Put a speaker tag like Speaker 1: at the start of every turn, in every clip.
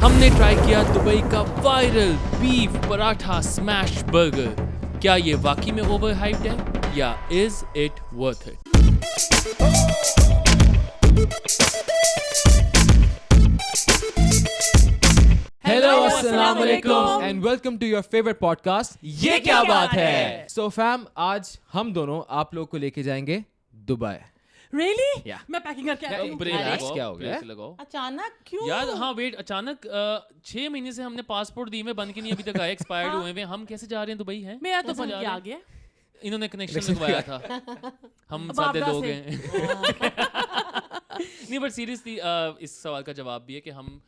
Speaker 1: हमने ट्राई किया दुबई का viral beef paratha smash burger. क्या ये वाकई में ओवर हाइप्ड है या is it worth it?
Speaker 2: Hello, assalamu alaikum and welcome to your favorite podcast.
Speaker 1: ये क्या बात है?
Speaker 2: So fam, आज हम दोनों आप लोग को लेके जाएंगे दुबई.
Speaker 3: Really?
Speaker 2: Yeah.
Speaker 3: मैं पैकिंग करके आती हूँ।
Speaker 1: ब्रेक
Speaker 2: Relax,
Speaker 1: लगाओ,
Speaker 2: क्या हो गया?
Speaker 1: ब्रेक लगाओ।
Speaker 4: अचानक क्यों?
Speaker 1: यार हाँ वेट, अचानक 6 महीने से हमने पासपोर्ट दी में बन के नहीं अभी तक आए, एक्सपायर्ड हुए हैं। हम कैसे जा रहे हैं दुबई है?
Speaker 3: मेरा तो
Speaker 1: कैसे
Speaker 3: बन
Speaker 1: जा
Speaker 3: के
Speaker 1: रहे
Speaker 3: आ
Speaker 1: हैं?
Speaker 3: गया।
Speaker 1: इन्होंने कनेक्शन लगवाया था। हम सादे
Speaker 3: बाबरा
Speaker 1: लोग
Speaker 3: से।
Speaker 1: हैं। नहीं बट सीरियसली इस सवाल का जवाब भी है कि हम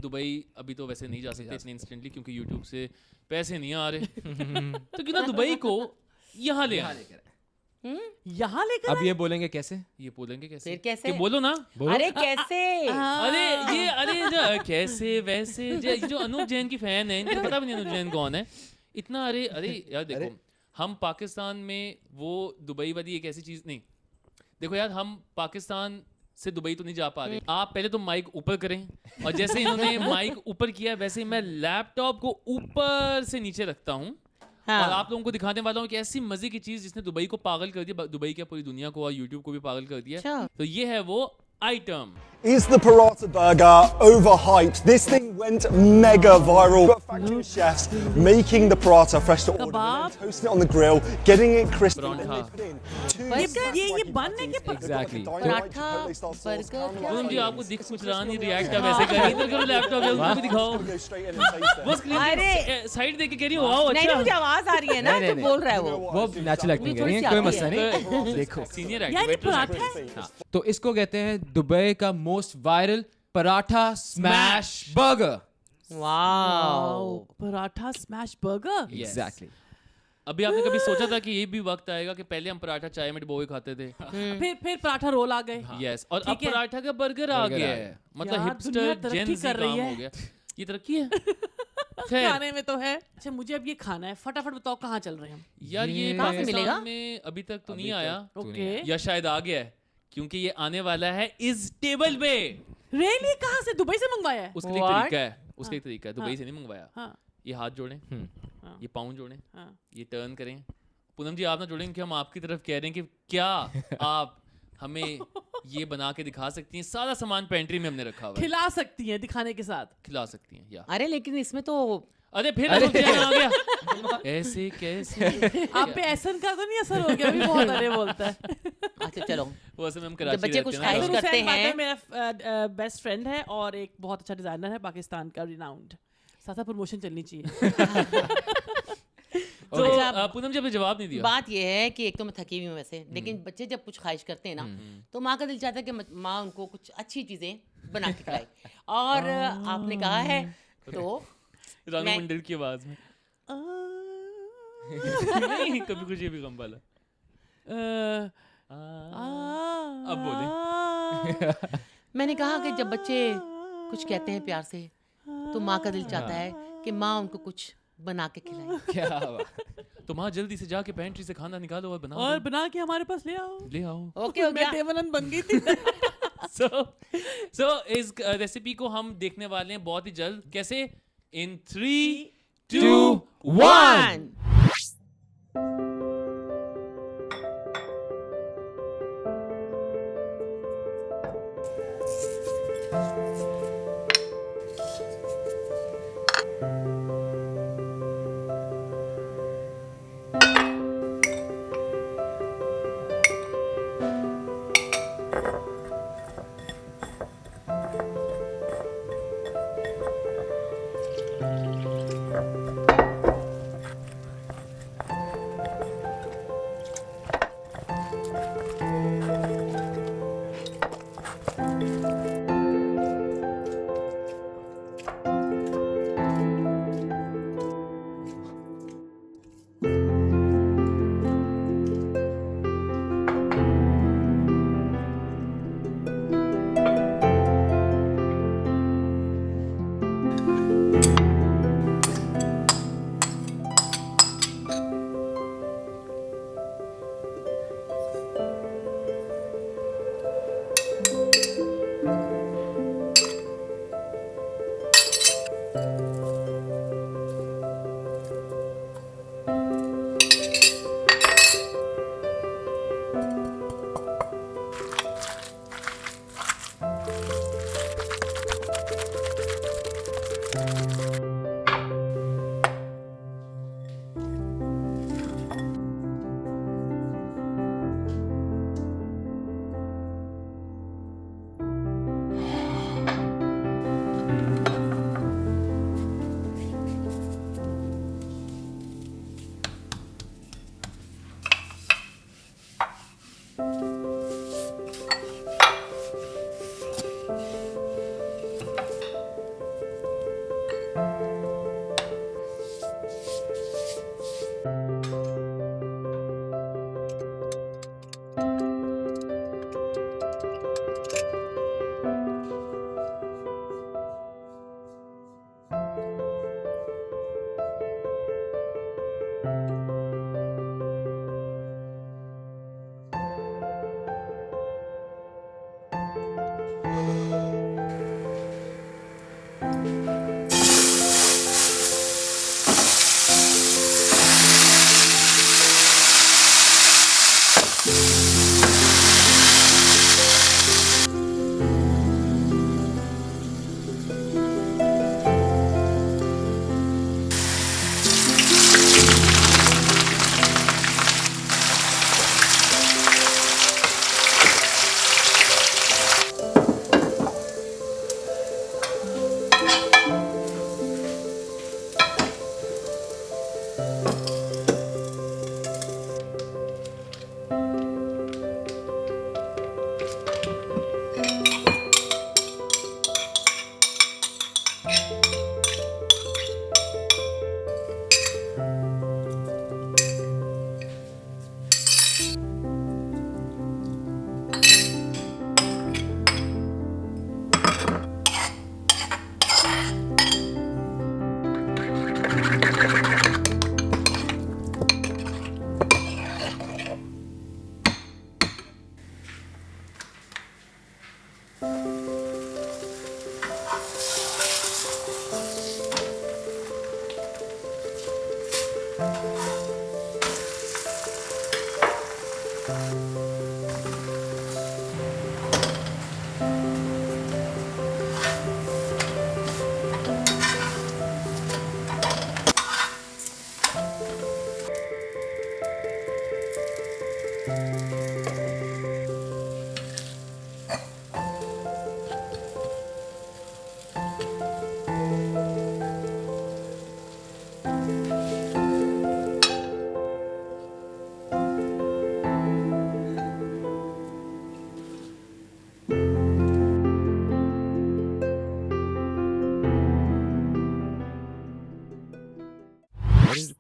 Speaker 1: दुबई अभी तो वैसे नहीं जा सकते इतने इंस्टेंटली क्योंकि यूट्यूब से पैसे नहीं आ रहे। तो क्यों ना दुबई को यहाँ ले आए?
Speaker 3: यहाँ लेकर
Speaker 2: अब ये बोलेंगे कैसे?
Speaker 1: ये बोलेंगे कैसे?
Speaker 4: फिर कैसे?
Speaker 1: कि बोलो ना।
Speaker 4: अरे कैसे?
Speaker 1: अरे जो कैसे वैसे जो अनूप जैन की फैन है, इनको पता भी नहीं अनूप जैन कौन है इतना। अरे यार देखो, हम पाकिस्तान में वो दुबई वाली एक ऐसी चीज नहीं। देखो यार, हम पाकिस्तान से दुबई तो नहीं जा पा रहे। आप पहले तो माइक ऊपर करें, और जैसे इन्होंने माइक ऊपर किया वैसे ही मैं लैपटॉप को ऊपर से नीचे रखता हूँ।
Speaker 4: हाँ।
Speaker 1: और आप लोगों को दिखाने वाला हूँ कि ऐसी मजे की चीज जिसने दुबई को पागल कर दिया, दुबई क्या पूरी दुनिया को और यूट्यूब को भी पागल कर दिया।
Speaker 4: अच्छा।
Speaker 1: तो ये है वो item.
Speaker 5: Is the paratha burger overhyped? This thing went mega viral. Got factory chefs making the paratha fresh to order, and
Speaker 3: Kebab.
Speaker 5: then toasting it on the grill, getting it crispy, and then
Speaker 1: Paratha.
Speaker 5: they put in two
Speaker 4: ये
Speaker 5: spicy
Speaker 3: बन है कि
Speaker 5: tasty-
Speaker 2: Exactly.
Speaker 5: They've got like a dynamite
Speaker 4: paratha,
Speaker 5: chipotle style sauce,
Speaker 4: burger,
Speaker 5: caramel
Speaker 1: Poonam ji,
Speaker 5: onions.
Speaker 1: आपको दिख कुछ रहा नहीं, react क्या वैसे कर रही? इधर करो लैपटॉप, उनको भी दिखाओ।
Speaker 5: Go straight in and taste it.
Speaker 1: वो स्क्रीन
Speaker 4: अरे!
Speaker 1: साइड देख के कह रही हो, वाओ
Speaker 4: नहीं
Speaker 1: अच्छा।
Speaker 4: मुझे आवाज आ रही है ना जो बोल रहा है वो।
Speaker 2: नेचुरल एक्टिंग
Speaker 4: थोड़ी
Speaker 2: है,
Speaker 4: सी
Speaker 2: कोई
Speaker 4: आती
Speaker 2: मसला
Speaker 4: है।
Speaker 2: नहीं. देखो,
Speaker 1: सीनियर
Speaker 3: यार ये
Speaker 1: एक्टर
Speaker 3: पराठा है।
Speaker 2: तो इसको कहते हैं दुबई का most viral paratha smash burger.
Speaker 4: Wow.
Speaker 3: Paratha smash burger.
Speaker 2: Exactly.
Speaker 1: अभी आपने कभी सोचा था कि ये भी वक्त आएगा कि पहले हम पराठा चाय में डुबो के खाते थे?
Speaker 3: फिर पराठा रोल आ गए।
Speaker 1: यस, और अब
Speaker 3: ठीक है।
Speaker 1: पराठा का बर्गर आ
Speaker 2: बर्गर
Speaker 1: गया
Speaker 2: आ
Speaker 1: है।
Speaker 2: गया।
Speaker 1: मतलब
Speaker 3: यार,
Speaker 1: हिपस्टर
Speaker 3: दुनिया
Speaker 1: जेन
Speaker 3: तरक्की
Speaker 1: ज़ी
Speaker 3: कर रही
Speaker 1: काम
Speaker 3: है।
Speaker 1: हो गया। ये तरक्की है। खैर
Speaker 3: खाने में तो है। अच्छा मुझे अब ये खाना है, फटाफट बताओ कहाँ चल रहे हैं हम?
Speaker 1: यार, ये
Speaker 2: कहाँ से
Speaker 1: पाकिस्तान
Speaker 4: मिलेगा?
Speaker 1: में अभी तक तो नहीं
Speaker 2: अभी
Speaker 1: आया,
Speaker 2: तक तो नहीं
Speaker 3: ओके।
Speaker 2: आया.
Speaker 1: या शायद आ गया है क्योंकि ये आने वाला है इस टेबल पे।
Speaker 3: रेली कहाँ से? दुबई से मंगवाया है?
Speaker 1: उसके लिए
Speaker 4: What?
Speaker 1: तरीका है, उसका एक तरीका है। दुबई
Speaker 3: हाँ।
Speaker 1: से नहीं मंगवाया।
Speaker 3: हाँ
Speaker 1: ये हाथ जोड़ें,
Speaker 3: हाँ
Speaker 1: ये पाँव जोड़ें,
Speaker 3: हाँ।
Speaker 1: ये टर्न करें। पूनम जी आप ना जोड़ें कि हम आपकी तरफ कह रहे हैं कि क्या आप हमें ये बना के दिखा सकती हैं? सारा सामान पेंट्री में हमने रखा हुआ है,
Speaker 3: खिला सकती हैं दिखाने के साथ।
Speaker 1: खिला सकती हैं। या
Speaker 4: अरे लेकिन इसमें तो
Speaker 1: अरे फिर अनूप जैन आ गया। ऐसे कैसे?
Speaker 3: आप पे एहसन का तो नहीं असर हो गया? अभी बहुत अरे बोलता है।
Speaker 4: अच्छा चलो।
Speaker 1: वो असल में हम कराची
Speaker 4: बच्चे कुछ
Speaker 1: रहते हैं ना,
Speaker 4: ख्वाहिश
Speaker 1: तो-
Speaker 4: करते
Speaker 3: हुसैन बादल
Speaker 4: हैं।
Speaker 3: मेरा बेस्ट फ्रेंड है और एक बहुत अच्छा डिजाइनर है पाकिस्तान का, रिनाउंड। साथ प्रमोशन चलनी चाहिए।
Speaker 1: तो
Speaker 4: अच्छा,
Speaker 1: पूनम जी आपने जवाब नहीं दिया।
Speaker 4: बात ये है कि एक तो मैं थकी हुई हूँ वैसे, लेकिन बच्चे जब कुछ ख्वाहिश करते हैं ना तो माँ का दिल चाहता है कि माँ उनको कुछ अच्छी चीजें बना के खिलाए। और आपने कहा है तो
Speaker 1: रानू
Speaker 4: मैं-
Speaker 1: मंडल की आवाज में। नहीं, कभी खुशी भी गम वाला। अब बोले।
Speaker 4: मैंने कहा कि जब बच्चे कुछ कहते हैं प्यार से तो माँ का दिल चाहता है कि माँ उनको कुछ बना के खिलाए।
Speaker 2: क्या बात.
Speaker 1: तो माँ जल्दी से जाके पेंट्री से खाना निकालो और बनाओ,
Speaker 3: और बना के हमारे पास ले आओ।
Speaker 1: ले आओ।
Speaker 4: ओके हो
Speaker 3: मैं
Speaker 4: गया।
Speaker 3: देवनन बन गई थी।
Speaker 1: सो इस रेसिपी को हम देखने वाले हैं बहुत ही जल्द। कैसे? इन 3, 2,
Speaker 4: 1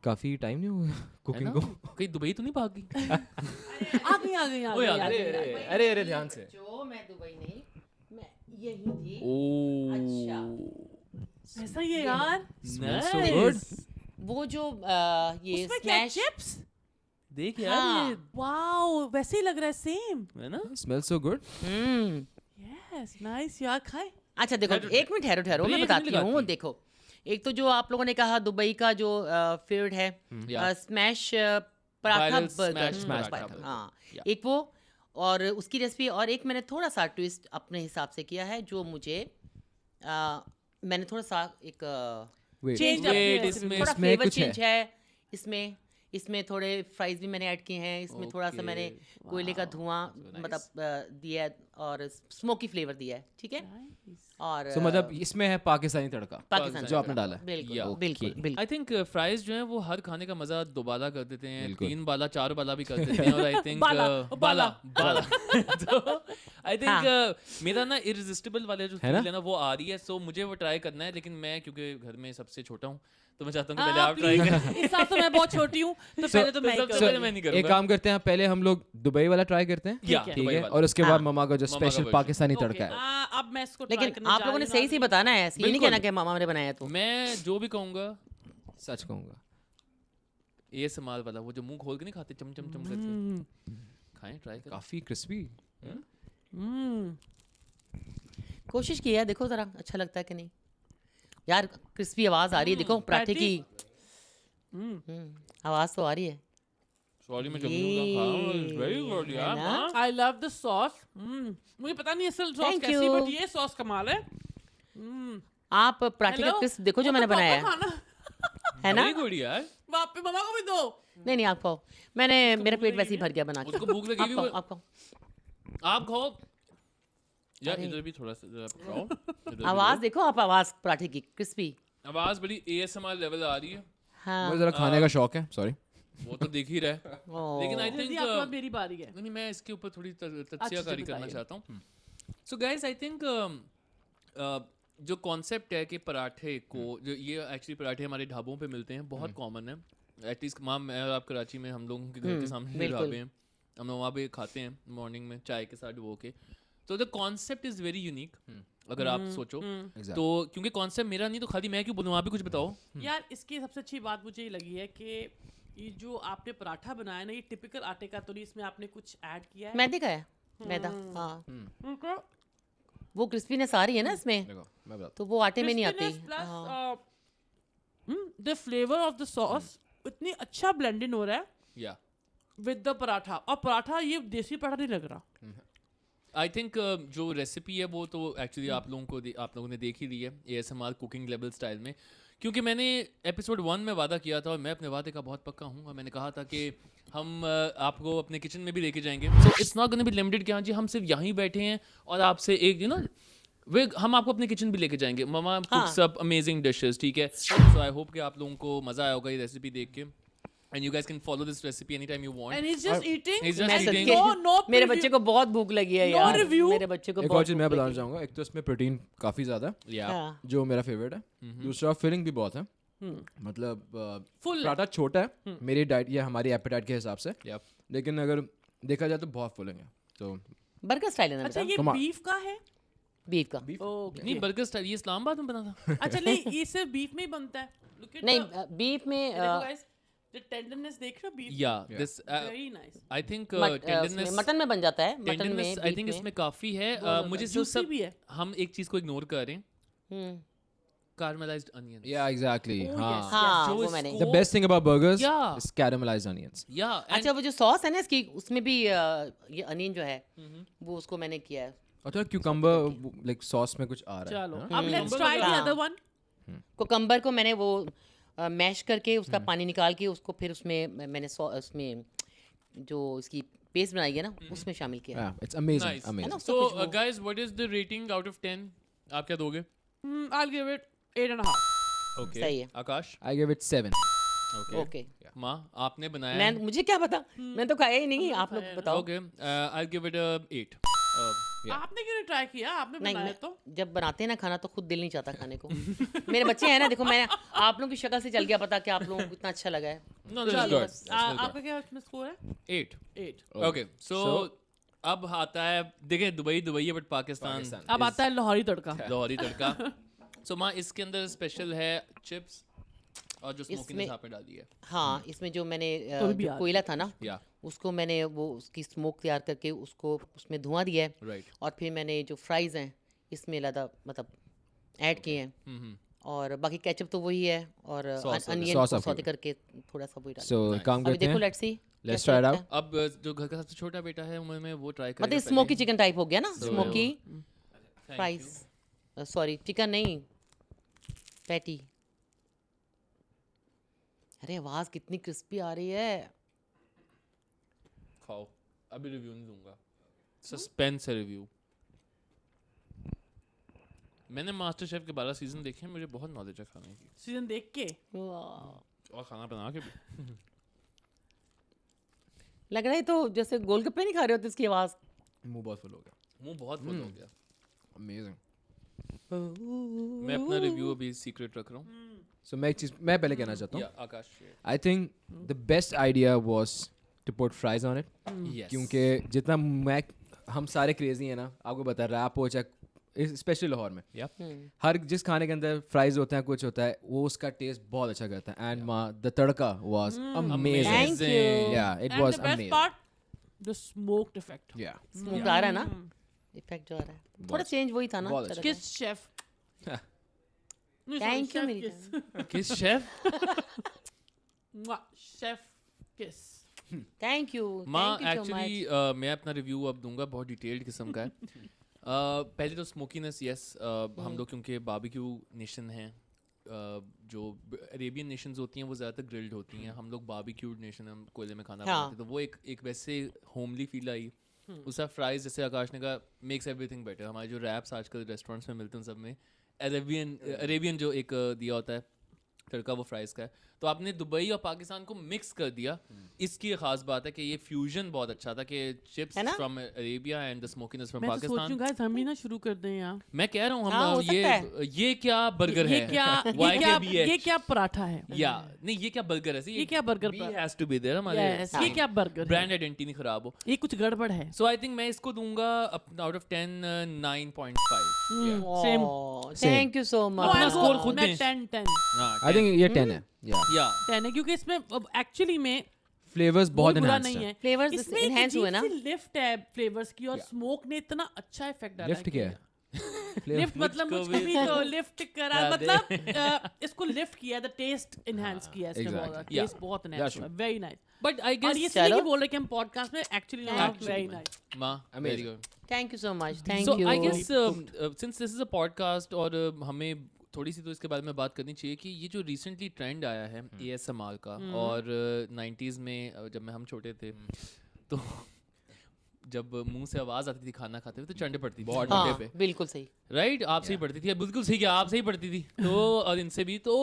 Speaker 2: काफी टाइम नहीं हुआ
Speaker 1: है
Speaker 2: कुकिंग
Speaker 1: ना?
Speaker 2: को।
Speaker 1: कहीं दुबई तो नहीं भाग गई?
Speaker 3: आ गई आ गई आ
Speaker 1: ओए,
Speaker 3: गई आ
Speaker 1: अरे,
Speaker 3: गई।
Speaker 2: अरे अरे ध्यान से।
Speaker 4: जो मैं दुबई नहीं, मैं यही थी।
Speaker 1: ओ
Speaker 4: अच्छा।
Speaker 3: ऐसा ही है यार।
Speaker 2: Smells so good.
Speaker 1: नाइस।
Speaker 4: वो जो ये
Speaker 3: उसमें क्या
Speaker 4: स्मैश,
Speaker 3: चिप्स?
Speaker 1: देख यार
Speaker 4: हाँ।
Speaker 1: ये,
Speaker 3: वाओ, वैसे ही लग रहा है सेम।
Speaker 1: है ना?
Speaker 2: Smells so good.
Speaker 3: Yes, nice यार, खाए।
Speaker 4: अच्छा देखो,
Speaker 1: ठहरो,
Speaker 4: एक मिनट ठहरो ठहरो, मैं
Speaker 1: ब्रेक
Speaker 4: बताती
Speaker 1: नहीं
Speaker 4: हूँ।
Speaker 1: लगाती।
Speaker 4: देखो, एक तो जो आप लोगों ने कहा दुबई का जो फेवरेट है,
Speaker 1: या।
Speaker 4: Smash paratha
Speaker 1: Viral
Speaker 4: burger,
Speaker 1: smash paratha
Speaker 4: हाँ,
Speaker 1: या।
Speaker 4: एक वो, और उसकी रेसिपी, और एक मैंने थोड़ा सा ट्विस्ट अपने हिसाब से किया है, जो मुझे मैंने थोड़ा सा एक
Speaker 2: Wait.
Speaker 3: Change
Speaker 1: Wait,
Speaker 3: अपनी recipe
Speaker 1: इसमें-
Speaker 3: में।
Speaker 4: थोड़ा
Speaker 2: इसमें
Speaker 4: फ्लेवर
Speaker 2: कुछ
Speaker 4: चेंज है इसमें थोड़े फ्राइज भी मैंने ऐड किए हैं, इसमें थोड़ा सा मैंने कोयले का धुआं मतलब दिया है, और स्मोकी फ्लेवर दिया है, ठीक है। और
Speaker 2: So मतलब इसमें है पाकिस्तानी तड़का
Speaker 4: पाकिस्तानी
Speaker 2: जो आपने
Speaker 4: तड़का।
Speaker 2: डाला है।
Speaker 4: बिल्कुल
Speaker 1: या।
Speaker 4: बिल्कुल बिल्कुल।
Speaker 1: आई थिंक फ्राइज जो है वो हर खाने का मजा दोबारा कर देते हैं,
Speaker 2: बिल्कुल।
Speaker 1: 3 बाला 4 बाला भी कर देते हैं। और आई थिंक
Speaker 3: बाला,
Speaker 1: बाला बाला तो आई थिंक
Speaker 4: हाँ।
Speaker 1: मेरा ना इरिजिस्टिबल वाले जो
Speaker 2: है ना?
Speaker 1: फील है ना वो आ रही है। सो मुझे वो ट्राई करना है, लेकिन मैं क्योंकि घर में सबसे छोटा हूँ तो मैं चाहता हूँ कि पहले आप ट्राई करें।
Speaker 3: इस साल तो मैं बहुत छोटी हूँ, तो पहले तो मैं ही
Speaker 1: सबसे
Speaker 3: करूँगी।
Speaker 1: पहले मैं नहीं
Speaker 2: एक
Speaker 1: करूँगा।
Speaker 2: काम करते हैं, पहले हम लोग दुबई वाला ट्राई करते हैं।
Speaker 1: या,
Speaker 3: ठीक
Speaker 2: ठीक
Speaker 1: दुबई
Speaker 2: है,
Speaker 1: वाला।
Speaker 2: और उसके
Speaker 4: हाँ।
Speaker 2: बाद मामा का जो
Speaker 1: मामा का
Speaker 2: स्पेशल
Speaker 1: version।
Speaker 2: पाकिस्तानी
Speaker 3: ओके,
Speaker 2: तड़का है।
Speaker 3: अब मैं इसको try
Speaker 4: लेकिन
Speaker 3: करने
Speaker 4: आप
Speaker 3: जा
Speaker 4: लोगों ने
Speaker 3: रही
Speaker 4: सही
Speaker 3: हूँ
Speaker 4: सही
Speaker 3: आज।
Speaker 4: बताना है, ऐसे ये नहीं
Speaker 1: बिल्कुल।
Speaker 4: कहना कि मामा ने बनाया तो।
Speaker 1: मैं जो भी कहूँगा
Speaker 2: सच कहूंगा।
Speaker 1: ये समाल वाला, वो जो मुंह खोल के नहीं खाते चम चम चम करके,
Speaker 3: हम्म,
Speaker 1: खाएं, ट्राई करें।
Speaker 2: काफी क्रिस्पी।
Speaker 3: हम्म।
Speaker 4: कोशिश की है, देखो जरा अच्छा लगता है कि नहीं। यार क्रिस्पी आवाज आ रही है, देखो पराठे की
Speaker 3: patty।
Speaker 4: आवाज तो आ रही है।
Speaker 1: सॉरी मैं जम्मू का खा रहा हूँ, वेरी गुड यार
Speaker 4: ना?
Speaker 1: माँ।
Speaker 3: I love the sauce। मुझे पता नहीं असल सॉस
Speaker 4: Thank
Speaker 3: कैसी,
Speaker 4: you।
Speaker 3: बट ये सॉस कमाल है।
Speaker 4: आप पराठे का
Speaker 3: Hello?
Speaker 4: क्रिस्प देखो जो
Speaker 3: वो
Speaker 4: मैंने
Speaker 3: तो
Speaker 4: बनाया
Speaker 3: proper
Speaker 4: है
Speaker 3: खाना।
Speaker 4: है ना?
Speaker 1: वेरी गुड यार।
Speaker 3: वहाँ पे मम्मा को भी दो।
Speaker 4: नहीं नहीं, आप खाओ, मैंने मेरा पेट वैसे ही भर गया बना के।
Speaker 1: उसको भूख लगी
Speaker 4: आप
Speaker 1: भी
Speaker 4: खाओ,
Speaker 1: वो-
Speaker 4: आप खाओ।
Speaker 1: आप खाओ यार, इधर भी थोड़ा सा जरा खाओ, इधर भी
Speaker 4: आवाज
Speaker 1: दो।
Speaker 4: देखो आप, आवाज पराठे की क्रिस्पी।
Speaker 1: आवाज बड़ी ASMR लेवल आ रही है,
Speaker 4: हाँ
Speaker 2: मुझे जरा खाने का शौक है, सॉरी।
Speaker 1: वो तो देख ही रहा है।
Speaker 4: ओ,
Speaker 1: लेकिन आई
Speaker 3: जल्दी
Speaker 1: थिंक
Speaker 3: आपके बाद मेरी बारी है।
Speaker 1: नहीं, मैं इसके ऊपर थोड़ी
Speaker 3: अच्छे
Speaker 1: तथ्याकारी
Speaker 3: से
Speaker 1: करना
Speaker 3: बताइए।
Speaker 1: चाहता हूँ। सो गाइस, आई थिंक जो कॉन्सेप्ट है कि पराठे को, जो ये एक्चुअली पराठे हमारे ढाबों पे मिलते हैं, बहुत कॉमन है। एटलीस्ट मैं और आप कराची में, हम लोगों के घर के सामने
Speaker 4: बिल्कुल।
Speaker 1: ढाबे हैं, हम लोग वहाँ पे खाते हैं मॉर्निंग में चाय के साथ डुबो के। तो the concept is very unique अगर आप सोचो तो, क्योंकि कॉन्सेप्ट मेरा नहीं तो खाली मैं क्यों बोलूँ, आप भी कुछ बताओ।
Speaker 3: यार इसकी सबसे अच्छी बात मुझे ये लगी है कि ये जो आपने पराठा बनाया ना, ये टिपिकल आटे का तो नहीं, इसमें आपने कुछ ऐड किया है।
Speaker 4: मैदे का है, मैदा। हाँ, वो क्रिस्पीनेस आ रही है ना इसमें,
Speaker 2: देखो मैं बताता
Speaker 4: तो वो आटे में नहीं आती।
Speaker 3: Plus the flavour of the sauce इतनी अच्छा ब्लेंडिंग हो रहा है
Speaker 1: या
Speaker 3: विद द पराठा, और पराठा ये देसी पराठा नहीं लग रहा।
Speaker 1: आई थिंक जो रेसिपी है वो तो एक्चुअली आप लोगों ने देख ही ली है ASMR कुकिंग लेवल स्टाइल में, क्योंकि मैंने एपिसोड 1 में वादा किया था और मैं अपने वादे का बहुत पक्का हूँ, और मैंने कहा था कि हम आपको अपने किचन में भी लेके जाएंगे। So it's not gonna be limited कि हाँ जी हम सिर्फ यहीं बैठे हैं और आपसे एक वे हम आपको अपने किचन भी लेके जाएंगे। ममा कुक्स अप अमेजिंग डिशेस, ठीक है। सो आई होप कि आप लोगों को मज़ा आया होगा ये रेसिपी देख के, and you guys can follow this recipe any time you want.
Speaker 3: And he is just eating.
Speaker 1: He's just
Speaker 4: मैं
Speaker 1: eating.
Speaker 4: सच्ची-
Speaker 3: नो
Speaker 4: मेरे बच्चे को बहुत भूख लगी है
Speaker 3: No
Speaker 4: यार,
Speaker 3: review?
Speaker 4: मेरे बच्चे को
Speaker 2: हूँ। एक
Speaker 4: बहुत
Speaker 2: और चीज़ मैं
Speaker 4: भूख
Speaker 2: बताना
Speaker 4: लगी।
Speaker 2: चाहूँगा, एक तो इसमें प्रोटीन काफ़ी ज़्यादा है,
Speaker 1: या
Speaker 4: हाँ,
Speaker 2: जो मेरा फेवरेट है। दूसरा फिलिंग भी बहुत है, मतलब
Speaker 3: Full है।
Speaker 2: पराठा छोटा है मेरी डाइट या हमारी एपेटाइट के हिसाब से,
Speaker 1: Yep.
Speaker 2: लेकिन अगर देखा जाए तो बहुत फिलिंग है। तो
Speaker 4: बर्गर स्टाइल है ना
Speaker 3: अच्छा
Speaker 4: बेटा,
Speaker 3: ये
Speaker 2: Come on.
Speaker 3: बीफ का है?
Speaker 4: बीफ का।
Speaker 3: ओके।
Speaker 1: नहीं, बर्गर स्टाइल ये इस्लामाबाद में बना था।
Speaker 3: अच्छा नहीं, ये सिर्फ बीफ में ही बनता है। Look at
Speaker 4: नहीं,
Speaker 3: the-
Speaker 4: बीफ में
Speaker 3: देखो guys, the tenderness देख रहे हो बीफ?
Speaker 1: या this
Speaker 3: Very nice।
Speaker 1: I think
Speaker 4: उसमें मटन में बन जाता है, मटन में
Speaker 1: टेंडरनेस आई थिंक
Speaker 4: beef में।
Speaker 1: इसमें काफ़ी है। मुझे सिर्फ
Speaker 3: Juicy भी है।
Speaker 1: हम एक चीज़ को इग्नोर कर रहे हैं,
Speaker 4: हम्म,
Speaker 1: caramelized onions.
Speaker 2: या एग्जैक्टली, हाँ।
Speaker 4: हाँ
Speaker 1: जो
Speaker 4: वो मैंने।
Speaker 2: The best thing about burgers
Speaker 1: Yeah.
Speaker 2: is caramelized onions.
Speaker 1: या
Speaker 4: अच्छा वो जो सॉस है ना इसकी, उसमें भी ये अनियन जो है वो उसको मैंने किया है।
Speaker 2: और थोड़ा cucumber like sauce में कुछ आ रहा है।
Speaker 3: चलो
Speaker 2: हाँ?
Speaker 3: अब लेट्स ट्राई द
Speaker 4: हाँ।
Speaker 3: Other one.
Speaker 4: कोकम्बर को मैंने वो मैश करके उसका पानी निकाल के उसको फिर उसमें मैंने उसमें जो इसकी पेस्ट बनाई है ना उसमें शामिल किया।
Speaker 2: Yeah, it's amazing,
Speaker 1: nice.
Speaker 2: amazing.
Speaker 1: So guys, what is the rating out of 10? आप क्या दोगे?
Speaker 3: I'll give it 8.5।
Speaker 1: ओके,
Speaker 4: सही है।
Speaker 1: आकाश?
Speaker 2: I give it 7.
Speaker 1: Okay
Speaker 4: okay,
Speaker 1: माँ, आपने बनाया
Speaker 4: मैं मुझे क्या पता, मैं तो खाया ही नहीं, आप लोग बताओ।
Speaker 1: Okay, I give it 8.
Speaker 3: आपने क्यों नहीं ट्राई किया? आपने
Speaker 4: नहीं,
Speaker 3: बनाया
Speaker 4: मैं
Speaker 3: तो।
Speaker 4: जब बनाते हैं ना खाना तो खुद दिल नहीं चाहता खाने को। मेरे बच्चे हैं ना, देखो मैं आप लोगों की शक्ल से चल गया पता कि आप लोगों को इतना अच्छा लगा है।
Speaker 1: नो, दिस इज
Speaker 3: चलो,
Speaker 1: गुड।
Speaker 3: आपका क्या इसमें स्कोर है?
Speaker 1: 8.
Speaker 3: 8।
Speaker 1: ओके, सो अब आता है, देखें दुबई है बट पाकिस्तान
Speaker 3: अब आता है लाहौरी तड़का।
Speaker 1: लाहौरी तड़का। सो माँ इसके अंदर स्पेशल है चिप्स और जो स्मोकीनेस
Speaker 4: इसमें-
Speaker 1: आपने डाली है।
Speaker 4: हाँ, इसमें जो मैंने
Speaker 3: तो भी
Speaker 4: जो
Speaker 3: आ-
Speaker 4: कोयला था ना
Speaker 1: या
Speaker 4: उसको मैंने वो उसकी स्मोक तैयार करके उसको उसमें धुआं दिया है,
Speaker 1: राइट।
Speaker 4: और फिर मैंने जो फ्राइज़ हैं इसमें लदा मतलब ऐड किए हैं, और बाकी केचप तो वही है, और अनियन
Speaker 2: Sauce
Speaker 4: को
Speaker 2: आपके
Speaker 4: सौते करके थोड़ा सा वही डाला।
Speaker 2: So काम
Speaker 4: अभी
Speaker 2: करते
Speaker 4: देखो,
Speaker 2: हैं।
Speaker 4: Let's see
Speaker 2: Let's try it out.
Speaker 1: अब जो घर का सबसे छोटा बेटा है उम्र में वो ट्राई करेगा
Speaker 4: मतलब
Speaker 1: पहले।
Speaker 4: स्मोकी चिकन टाइप हो गया ना,
Speaker 1: So-
Speaker 4: smoky
Speaker 1: Thank you.
Speaker 4: Fries, sorry chicken नहीं, पैटी। अरे आवाज़ कितनी क्रिस्पी आ रही है।
Speaker 1: खाओ, अभी रिव्यू नहीं दूंगा, सस्पेंस है रिव्यू। मैंने मास्टर शेफ के 12 सीजन देखे हैं, मुझे बहुत नॉलेज है खाने की
Speaker 3: सीजन देख के
Speaker 1: और खाना बना के भी।
Speaker 4: लग रहा है तो जैसे गोलगप्पे नहीं खा रहे होते, इसकी आवाज़।
Speaker 2: मुंह बहुत फुल हो गया।
Speaker 1: मुंह बहुत फुल हो गया।
Speaker 2: Amazing.
Speaker 1: मैं अपना रिव्यू अभी सीक्रेट रख रहा हूँ।
Speaker 2: So मैं एक चीज मैं पहले कहना चाहता
Speaker 1: या
Speaker 2: हूँ।
Speaker 1: आकाश,
Speaker 2: I think the best idea was to put fries on it.
Speaker 1: Yes
Speaker 2: क्योंकि जितना हम सारे क्रेजी हैं ना, आपको बता रैप हो चाहे स्पेशली लाहौर में,
Speaker 1: या
Speaker 2: हर जिस खाने के अंदर फ्राइज होते हैं कुछ होता है, वो उसका टेस्ट बहुत अच्छा करता है। And the tadka was amazing.
Speaker 4: Thank you.
Speaker 2: Yeah, it
Speaker 3: And
Speaker 2: was
Speaker 3: the best
Speaker 2: amazing.
Speaker 3: part, the smoked effect.
Speaker 2: Yeah.
Speaker 4: Smoke आ रहा है ना, इफेक्ट जो आ रहा है थोड़ा चेंज वही था ना।
Speaker 2: बहुत अच्छा।
Speaker 3: Kiss chef।
Speaker 4: Thank you, मेरी
Speaker 1: किस शेफ?
Speaker 3: शेफ किस.
Speaker 4: थैंक यू
Speaker 1: माँ
Speaker 4: so
Speaker 1: एक्चुअली
Speaker 4: much.
Speaker 1: मैं अपना रिव्यू अब दूंगा, बहुत डिटेल्ड किस्म का है. पहले तो स्मोकीनेस, यस, हम लोग क्योंकि बारबेक्यू नेशन हैं, जो अरेबियन नेशंस होती हैं वो ज़्यादातर ग्रिल्ड होती हैं, हम लोग बारबेक्यूड नेशन, हम कोयले में खाना बनाते हैं, तो वो एक वैसे होमली फील आई. उसका फ्राइज, जैसे आकाश ने कहा, मेक्स एवरीथिंग बेटर. हमारे जो रैप्स आजकल रेस्टोरेंट्स में मिलते हैं सब में अरेबियन जो एक दिया होता है तड़का, वो फ्राइज का है. तो आपने दुबई और पाकिस्तान को मिक्स कर दिया. इसकी एक खास बात है कि ये फ्यूजन बहुत अच्छा था कि chips from Arabia and the smokiness from
Speaker 3: मैं तो सोचूं
Speaker 1: पाकिस्तान.
Speaker 3: गाइस हम भी ना शुरू कर दें यार.
Speaker 1: मैं कह रहा हूँ
Speaker 4: हाँ, हो
Speaker 1: हम
Speaker 4: सकता
Speaker 1: ये क्या बर्गर है,
Speaker 3: ये क्या पराठा है.
Speaker 1: या नहीं, ये क्या बर्गर है,
Speaker 3: ये क्या burger
Speaker 1: be has to be there. हमारे
Speaker 3: Yes, ये क्या बर्गर
Speaker 1: ब्रांड आइडेंटिटी नहीं खराब हो.
Speaker 3: ये कुछ गड़बड़ है.
Speaker 1: सो आई थिंक मैं इसको दूंगा out of 10 9.5.
Speaker 3: Same.
Speaker 4: Thank you so
Speaker 3: No,
Speaker 1: अपना
Speaker 3: I'll
Speaker 4: मच.
Speaker 3: go-
Speaker 1: score खुद
Speaker 3: मैं
Speaker 1: दें.
Speaker 3: 10
Speaker 1: हाँ,
Speaker 2: I think ये 10 है. Yeah.
Speaker 1: या
Speaker 3: 10 है क्योंकि इसमें एक्चुअली में
Speaker 2: Flavors बहुत
Speaker 3: कोई बुरा
Speaker 2: enhanced
Speaker 3: नहीं
Speaker 2: है.
Speaker 3: है.
Speaker 4: Flavors
Speaker 3: इसमें एक
Speaker 4: enhance हुए ना?
Speaker 3: अजीब सी लिफ्ट है फ्लेवर्स की और स्मोक ने इतना अच्छा इफेक्ट डाला.
Speaker 2: Lift क्या है?
Speaker 3: लिफ्ट मतलब
Speaker 1: मुझको
Speaker 3: मुझको भी
Speaker 1: भी
Speaker 3: तो लिफ्ट करा,
Speaker 1: याद है.
Speaker 3: मतलब इसको लिफ्ट किया, द टेस्ट एनहांस किया इसने.
Speaker 2: exactly.
Speaker 3: बहुत
Speaker 1: Yeah.
Speaker 3: टेस्ट बहुत एनहांस हुआ. Very nice.
Speaker 1: बट आई
Speaker 3: और ये
Speaker 1: गेस
Speaker 3: इसलिए
Speaker 4: चलो.
Speaker 3: नहीं बोल रहे कि हम पॉडकास्ट में एक्चुअली
Speaker 4: Actually
Speaker 3: वेरी
Speaker 4: में.
Speaker 3: नाइस.
Speaker 1: माँ
Speaker 2: Amazing.
Speaker 1: Very good.
Speaker 4: Thank you so much.
Speaker 1: So
Speaker 4: thank you.
Speaker 1: I guess since this is a podcast और हमें थोड़ी सी तो इसके बारे में बात करनी चाहिए कि ये जो रिसेंटली ट्रेंड आया है ASMR का, और 90s में जब हम छोटे थे तो जब मुंह से आवाज आती थी खाना खाते हुए तो चंडे पड़ती थी
Speaker 2: बहुत
Speaker 1: मोटे
Speaker 4: हाँ,
Speaker 1: पे,
Speaker 4: बिल्कुल सही.
Speaker 1: राइट. आपसे ही पड़ती थी, बिल्कुल सही किया, आपसे ही पड़ती थी. तो और इनसे भी. तो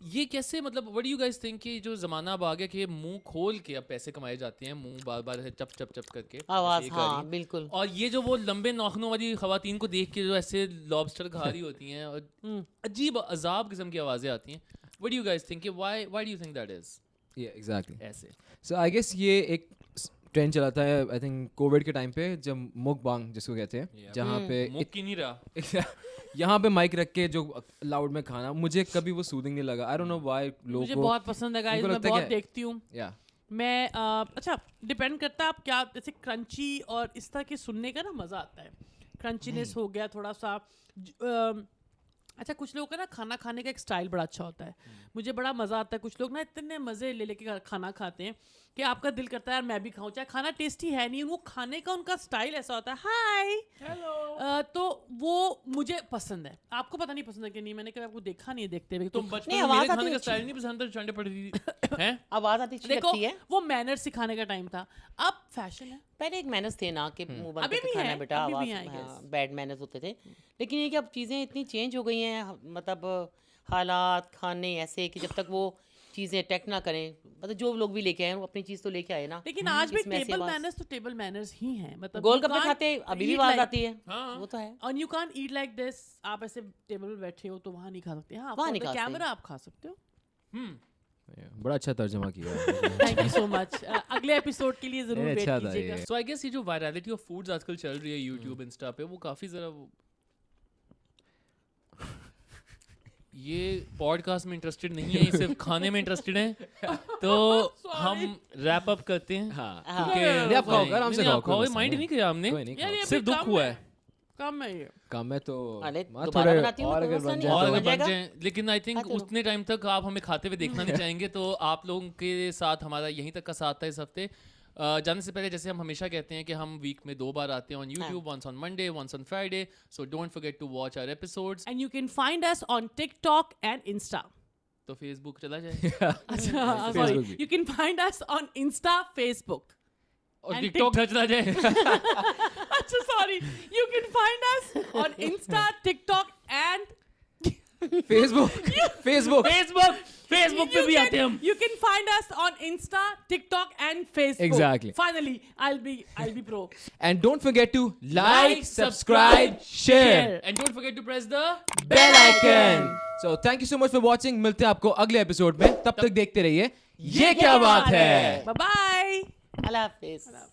Speaker 1: ये कैसे, मतलब what do you guys think कि जो ज़माना अब आ गया कि मुंह खोल के अब पैसे कमाए जाते हैं, मुंह बार बार ऐसे चप चप चप करके
Speaker 4: आवाज,
Speaker 1: ऐसे
Speaker 4: हाँ बिल्कुल.
Speaker 1: और ये जो वो लंबे नाखूनों वाली खवातीन को देख के जो ऐसे लॉबस्टर खा रही होती हैं और अजीब अजाब किस्म की आवाज़ें आती हैं. What do you guys think, why do you think that is
Speaker 2: Yeah, exactly.
Speaker 1: ऐसे?
Speaker 2: So I guess ये एक ट्रेंड चला था आई थिंक कोविड के टाइम पे, जब मुकबांग जिसको कहते हैं, जहाँ पे
Speaker 1: मुख की नहीं रहा.
Speaker 2: यहाँ पे माइक रख के जो लाउड में खाना, मुझे कभी वो सूदिंग नहीं लगा. आई डोंट नो व्हाई लोगों
Speaker 3: मुझे
Speaker 2: को.
Speaker 3: बहुत पसंद है गाइस,
Speaker 2: उनको
Speaker 3: मैं
Speaker 2: लगता है
Speaker 3: बहुत
Speaker 2: कि-
Speaker 3: देखती हूँ.
Speaker 2: या
Speaker 3: मैं अच्छा डिपेंड करता है आप क्या, जैसे क्रंची और इस तरह के सुनने का ना मज़ा आता है. क्रंचीनेस हो गया थोड़ा सा. अच्छा कुछ लोगों का ना खाना खाने का एक स्टाइल बड़ा अच्छा होता है. मुझे बड़ा मज़ा आता है. कुछ लोग ना इतने मज़े ले लेके खाना खाते हैं कि आपका दिल करता है यार मैं भी खाऊं, चाहे खाना टेस्टी है नहीं, वो खाने का उनका स्टाइल ऐसा होता है. Hi hello. तो वो मुझे पसंद है. आपको पता नहीं पसंद है कि नहीं, मैंने कभी आपको देखा नहीं है देखते हुए.
Speaker 1: तुम बचपन
Speaker 4: नहीं,
Speaker 1: में
Speaker 4: आवाज़
Speaker 1: मेरे
Speaker 4: आती
Speaker 1: खाने का
Speaker 4: अच्छी.
Speaker 1: स्टाइल नहीं पसंद था, चंडे पड़ती थी हैं.
Speaker 4: आवाज आती अच्छी
Speaker 3: देखो
Speaker 4: लगती है.
Speaker 3: वो मैनर सिखाने का टाइम था, अब फैशन है.
Speaker 4: पहले एक मैनर्स थे ना कि मुंह बंद
Speaker 3: अभी
Speaker 4: करके
Speaker 3: भी
Speaker 4: खाना
Speaker 3: है,
Speaker 4: बेटा,
Speaker 3: अभी भी
Speaker 4: आवाज,
Speaker 3: है, I guess.
Speaker 4: बैड मैनर्स होते थे. लेकिन ये कि अब चीज़ें इतनी चेंज हो गई हैं, मतलब हालात खाने ऐसे कि जब तक वो चीज़ें टेक ना करें, मतलब जो लोग भी लेके आए वो अपनी चीज़ तो लेके आए ना.
Speaker 3: लेकिन आज भी
Speaker 4: इसमें ऐसी
Speaker 3: टेबल
Speaker 4: आवाज़-
Speaker 3: मैनर्स तो टेबल मैनर्स ही हैं. मतलब
Speaker 4: गोलगप्पे खाते अभी भी आवाज आती है.
Speaker 1: हाँ.
Speaker 4: वो तो है.
Speaker 3: और you can't eat like this. आप ऐसे टेबल पे बैठे हो तो वहाँ नहीं खा सकते. हाँ
Speaker 4: वहाँ नहीं खा सकते.
Speaker 3: कैमरा आप खा सकते हो.
Speaker 2: बड़ा अच्छा तर्जुमा किया.
Speaker 3: Thank you so much. अगले एपिसोड के लिए जरूर
Speaker 2: ये
Speaker 3: वेट
Speaker 2: अच्छा था
Speaker 3: कीजिएगा.
Speaker 2: ये.
Speaker 1: सो आई गेस ये जो वायरलिटी ऑफ फूड्स आजकल चल रही है यूट्यूब इंस्टा पे, वो काफ़ी ज़रा ये पॉडकास्ट में इंटरेस्टेड नहीं है, ये सिर्फ खाने में इंटरेस्टेड है. तो हम रैप अप करते हैं.
Speaker 2: हाँ.
Speaker 1: क्योंकि
Speaker 2: आप खाओ, आराम से खाओ, कोई मसला
Speaker 1: माइंड
Speaker 2: नहीं.
Speaker 1: नहीं किया हमने,
Speaker 2: कोई नहीं
Speaker 3: यार ये
Speaker 2: खाओ.
Speaker 1: सिर्फ
Speaker 3: अभी
Speaker 1: दुख
Speaker 3: कम
Speaker 1: हुआ
Speaker 3: है.
Speaker 1: है.
Speaker 3: कम है ये.
Speaker 2: कम है तो
Speaker 4: अरे,
Speaker 2: हाँ,
Speaker 4: दोबारा
Speaker 2: थोड़े
Speaker 4: बनाती हूँ,
Speaker 2: और
Speaker 4: कोई
Speaker 2: अगर
Speaker 4: मसला
Speaker 2: बन
Speaker 4: नहीं,
Speaker 2: जाए
Speaker 1: और
Speaker 2: तो-
Speaker 4: बन
Speaker 1: अगर बन
Speaker 4: जाएगा.
Speaker 1: जाए, लेकिन आई थिंक
Speaker 4: हाँ, चलो.
Speaker 1: उतने टाइम तक आप हमें खाते हुए देखना नहीं चाहेंगे. तो आप लोगों के साथ हमारा यहीं तक का साथ था इस हफ्ते. जाने से पहले जैसे हम हमेशा कहते हैं कि हम वीक में 2 बार आते हैं on YouTube, once on Monday, once on Friday. So don't forget to watch our episodes.
Speaker 3: And you can find us on TikTok and Insta.
Speaker 1: तो फेसबुक चला जाए
Speaker 3: अच्छा sorry.
Speaker 2: Facebook भी.
Speaker 3: You can find us on Insta, Facebook.
Speaker 1: और
Speaker 3: And
Speaker 1: TikTok घर चला जाए.
Speaker 3: अच्छा sorry. You can find us on Insta, TikTok and
Speaker 2: Facebook.
Speaker 1: Facebook पे भी आते हैं हम.
Speaker 3: You can find us on Insta, TikTok and Facebook.
Speaker 2: Exactly.
Speaker 3: Finally, I'll be pro.
Speaker 2: And don't forget to like, subscribe, share.
Speaker 1: And don't forget to press the
Speaker 2: Bell icon. So thank you so much for watching. मिलते हैं आपको अगले episode में. तब तक देखते रहिए ये क्या बात है.
Speaker 3: Bye bye.
Speaker 4: अल्लाह हाफिज़.
Speaker 3: Allah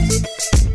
Speaker 3: Hafiz.